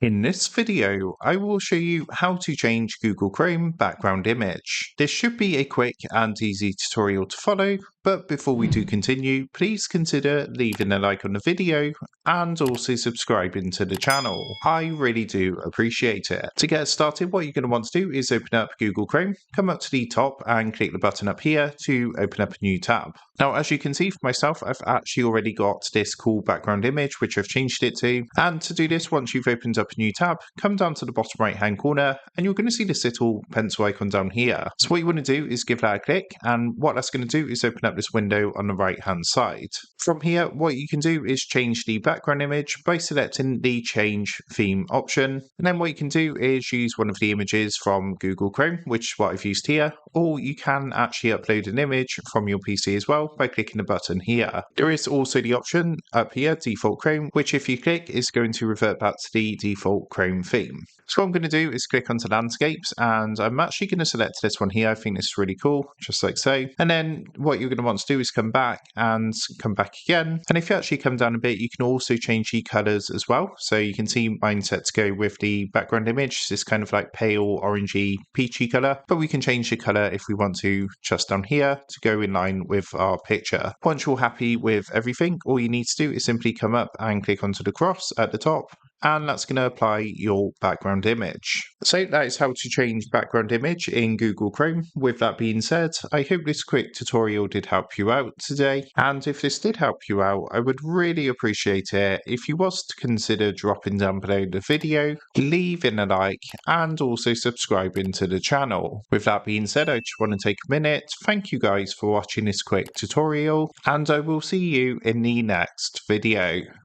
In this video, I will show you how to change Google Chrome background image. This should be a quick and easy tutorial to follow, but before we do continue, please consider leaving a like on the video and also subscribing to the channel. I really do appreciate it. To get started, what you're going to want to do is open up Google Chrome, come up to the top and click the button up here to open up a new tab. Now, as you can see for myself, I've actually already got this cool background image, which I've changed it to. And to do this, once you've opened up a new tab, come down to the bottom right hand corner and you're going to see this little pencil icon down here. So what you want to do is give that a click, and what that's going to do is open up this window on the right hand side. From here, what you can do is change the background image by selecting the change theme option. And then what you can do is use one of the images from Google Chrome, which is what I've used here, or you can actually upload an image from your PC as well by clicking the button here. There is also the option up here, default Chrome, which if you click is going to revert back to the default Chrome theme. So what I'm going to do is click onto landscapes, and I'm actually going to select this one here. I think this is really cool, just like so. And then what you're going to want to do is come back and come back again. And if you actually come down a bit, you can also change the colors as well. So you can see mine set to go with the background image. This kind of like pale orangey peachy color, but we can change the color if we want to just down here to go in line with our picture. Once you're happy with everything, all you need to do is simply come up and click onto the cross at the top, and that's going to apply your background image. So that is how to change background image in Google Chrome. With that being said, I hope this quick tutorial did help you out today, and if this did help you out, I would really appreciate it if you was to consider dropping down below the video, leaving a like, and also subscribing to the channel. With that being said, I just want to take a minute, thank you guys for watching this quick tutorial, and I will see you in the next video.